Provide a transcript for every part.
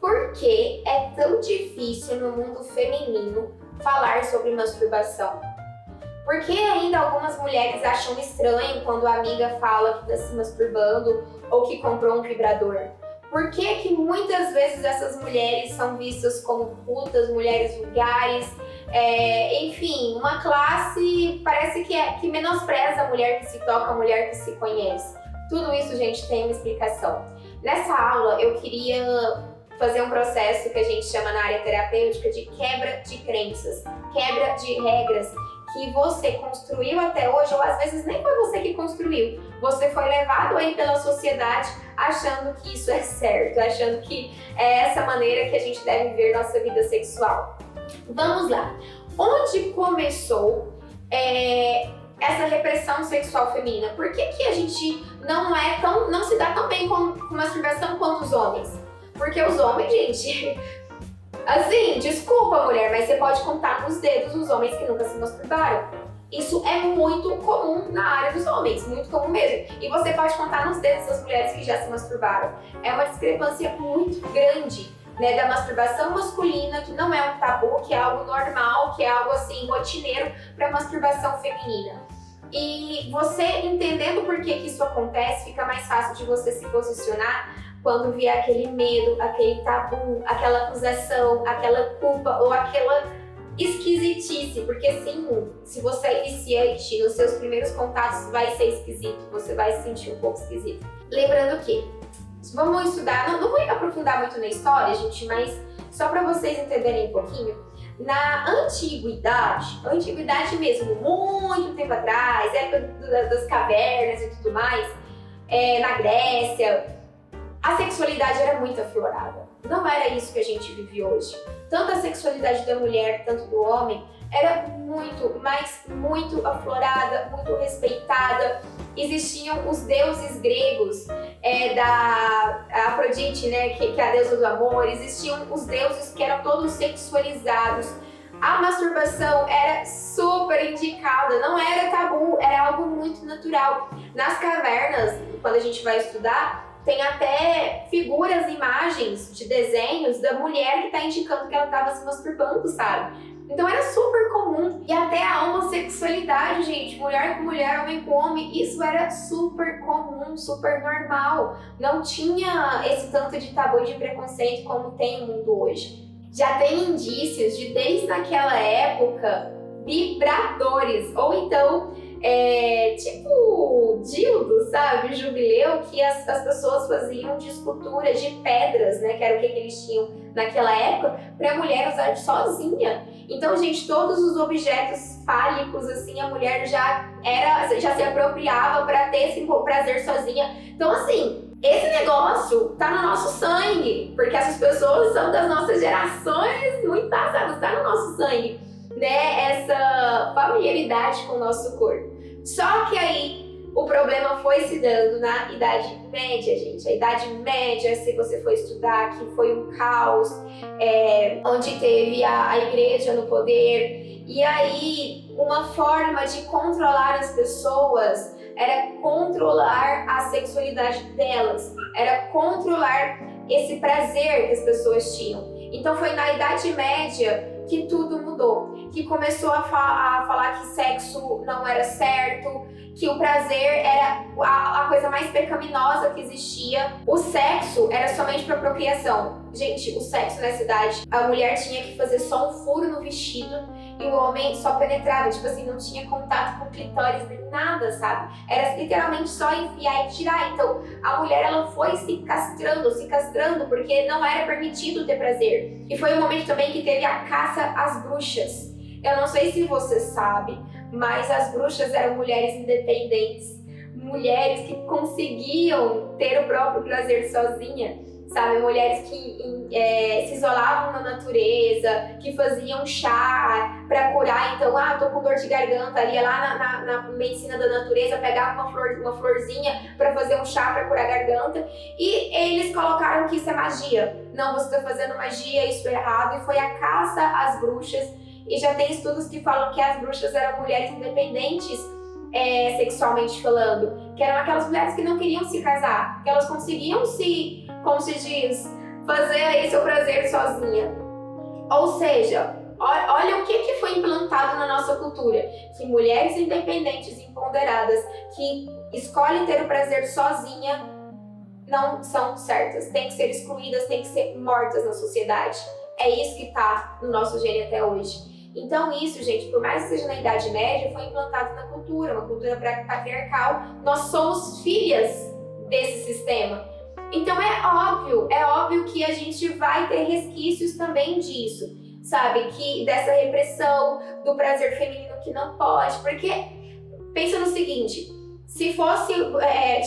Por que é tão difícil no mundo feminino falar sobre masturbação? Por que ainda algumas mulheres acham estranho quando a amiga fala que está se masturbando ou que comprou um vibrador? Por que muitas vezes essas mulheres são vistas como putas, mulheres vulgares, enfim, uma classe parece que menospreza a mulher que se toca, a mulher que se conhece. Tudo isso, gente, tem uma explicação. Nessa aula eu queria fazer um processo que a gente chama na área terapêutica de quebra de crenças, quebra de regras que você construiu até hoje, ou às vezes nem foi você que construiu, você foi levado aí pela sociedade achando que isso é certo, achando que é essa maneira que a gente deve viver nossa vida sexual. Vamos lá. Onde começou essa repressão sexual feminina? Por que a gente não se dá tão bem com masturbação quanto os homens? Porque os homens, gente, assim, desculpa mulher, mas você pode contar nos dedos os homens que nunca se masturbaram. Isso é muito comum na área dos homens, muito comum mesmo. E você pode contar nos dedos as mulheres que já se masturbaram. É uma discrepância muito grande, né, da masturbação masculina, que não é um tabu, que é algo normal, que é algo assim, rotineiro, para a masturbação feminina. E você entendendo por que isso acontece, fica mais fácil de você se posicionar quando vier aquele medo, aquele tabu, aquela acusação, aquela culpa ou aquela esquisitice, porque sim, se você é iniciante, nos seus primeiros contatos vai ser esquisito, você vai se sentir um pouco esquisito. Lembrando que, vamos estudar, não vou aprofundar muito na história, gente, mas só para vocês entenderem um pouquinho, na antiguidade mesmo, muito tempo atrás, época das cavernas e tudo mais, na Grécia, a sexualidade era muito aflorada. Não era isso que a gente vive hoje. Tanto a sexualidade da mulher, tanto do homem, era muito, mas muito aflorada, muito respeitada. Existiam os deuses gregos, da Afrodite, né, que é a deusa do amor. Existiam os deuses que eram todos sexualizados. A masturbação era super indicada, não era tabu, era algo muito natural. Nas cavernas, quando a gente vai estudar, tem até figuras, imagens de desenhos da mulher que está indicando que ela estava se masturbando, sabe? Então era super comum. E até a homossexualidade, gente, mulher com mulher, homem com homem, isso era super comum, super normal. Não tinha esse tanto de tabu e de preconceito como tem no mundo hoje. Já tem indícios de, desde aquela época, vibradores, ou então tipo dildo, sabe, jubileu, que as pessoas faziam de escultura de pedras, né, que era o que eles tinham naquela época, para a mulher usar sozinha. Então, gente, todos os objetos fálicos, assim, a mulher já se apropriava para ter esse prazer sozinha. Então, assim, esse negócio tá no nosso sangue, porque essas pessoas são das nossas gerações muito passadas, tá no nosso sangue, né, essa familiaridade com o nosso corpo. Só que aí o problema foi se dando na Idade Média, gente. A Idade Média, se você for estudar, que foi um caos, onde teve a igreja no poder. E aí, uma forma de controlar as pessoas era controlar a sexualidade delas, era controlar esse prazer que as pessoas tinham. Então foi na Idade Média que tudo mudou, que começou a falar que sexo não era certo, que o prazer era a coisa mais pecaminosa que existia. O sexo era somente para procriação. Gente, o sexo nessa idade, a mulher tinha que fazer só um furo no vestido e o homem só penetrava, tipo assim, não tinha contato com o clitóris nem nada, sabe? Era literalmente só enfiar e tirar. Então, a mulher, ela foi se castrando, porque não era permitido ter prazer. E foi um momento também que teve a caça às bruxas. Eu não sei se você sabe, mas as bruxas eram mulheres independentes, mulheres que conseguiam ter o próprio prazer sozinha, sabe? Mulheres que se isolavam na natureza, que faziam chá para curar. Então, tô com dor de garganta, ali lá na medicina da natureza, pegava uma florzinha para fazer um chá para curar a garganta. E eles colocaram que isso é magia. Não, você está fazendo magia, isso é errado. E foi a caça às bruxas. E já tem estudos que falam que as bruxas eram mulheres independentes, sexualmente falando, que eram aquelas mulheres que não queriam se casar, que elas conseguiam como se diz, fazer aí seu prazer sozinha. Ou seja, olha o que foi implantado na nossa cultura, que mulheres independentes, empoderadas, que escolhem ter o prazer sozinha, não são certas, têm que ser excluídas, têm que ser mortas na sociedade. É isso que tá no nosso gene até hoje. Então isso, gente, por mais que seja na Idade Média, foi implantado na cultura, uma cultura patriarcal. Nós somos filhas desse sistema. Então é óbvio que a gente vai ter resquícios também disso, sabe? Que dessa repressão, do prazer feminino que não pode, porque pensa no seguinte, se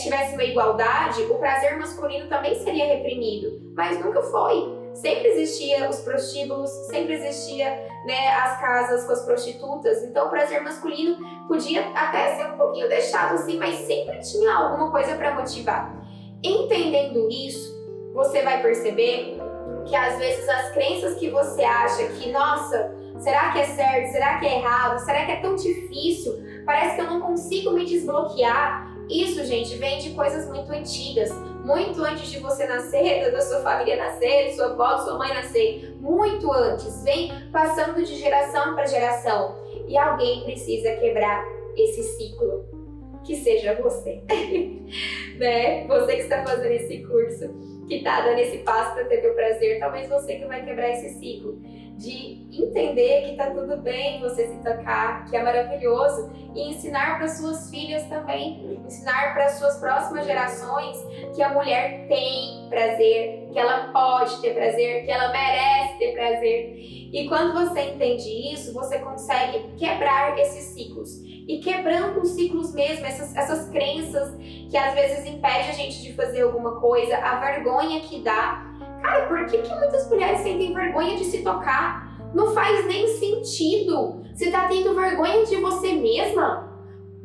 tivesse uma igualdade, o prazer masculino também seria reprimido, mas nunca foi. Sempre existia os prostíbulos, sempre existia, né, as casas com as prostitutas, então o prazer masculino podia até ser um pouquinho deixado assim, mas sempre tinha alguma coisa para motivar. Entendendo isso, você vai perceber que às vezes as crenças que você acha que, nossa, será que é certo, será que é errado, será que é tão difícil, parece que eu não consigo me desbloquear, isso, gente, vem de coisas muito antigas, muito antes de você nascer, da sua família nascer, de sua avó, de sua mãe nascer, muito antes, vem passando de geração para geração. E alguém precisa quebrar esse ciclo, que seja você, né? Você que está fazendo esse curso, que está dando esse passo para ter teu prazer, talvez você que vai quebrar esse ciclo, de entender que tá tudo bem você se tocar, que é maravilhoso, e ensinar para suas filhas também, ensinar para suas próximas gerações que a mulher tem prazer, que ela pode ter prazer, que ela merece ter prazer. E quando você entende isso, você consegue quebrar esses ciclos. E quebrando os ciclos mesmo, essas crenças que às vezes impedem a gente de fazer alguma coisa, a vergonha que dá. Cara, por que muitas mulheres sentem vergonha de se tocar? Não faz nem sentido. Você tá tendo vergonha de você mesma?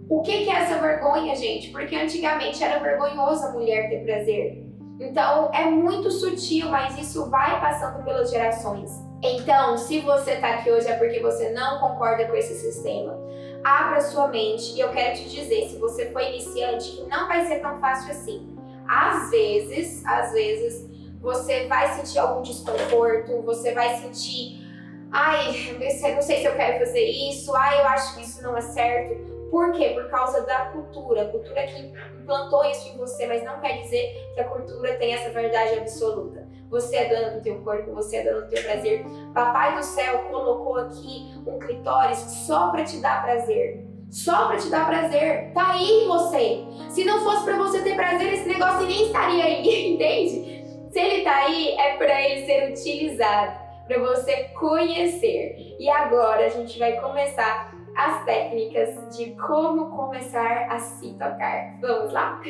O que é essa vergonha, gente? Porque antigamente era vergonhoso a mulher ter prazer. Então é muito sutil, mas isso vai passando pelas gerações. Então, se você tá aqui hoje é porque você não concorda com esse sistema. Abra sua mente e eu quero te dizer, se você for iniciante, que não vai ser tão fácil assim. Às vezes, você vai sentir algum desconforto, você vai sentir, ai, não sei se eu quero fazer isso, ai, eu acho que isso não é certo. Por quê? Por causa da cultura. A cultura que implantou isso em você, mas não quer dizer que a cultura tem essa verdade absoluta. Você é dona do teu corpo, você é dona do teu prazer. Papai do céu colocou aqui um clitóris só pra te dar prazer. Só pra te dar prazer. Tá aí em você. Se não fosse pra você ter prazer, esse negócio nem estaria aí, entende? Se ele tá aí, é pra ele ser utilizado, pra você conhecer. E agora a gente vai começar as técnicas de como começar a se tocar. Vamos lá?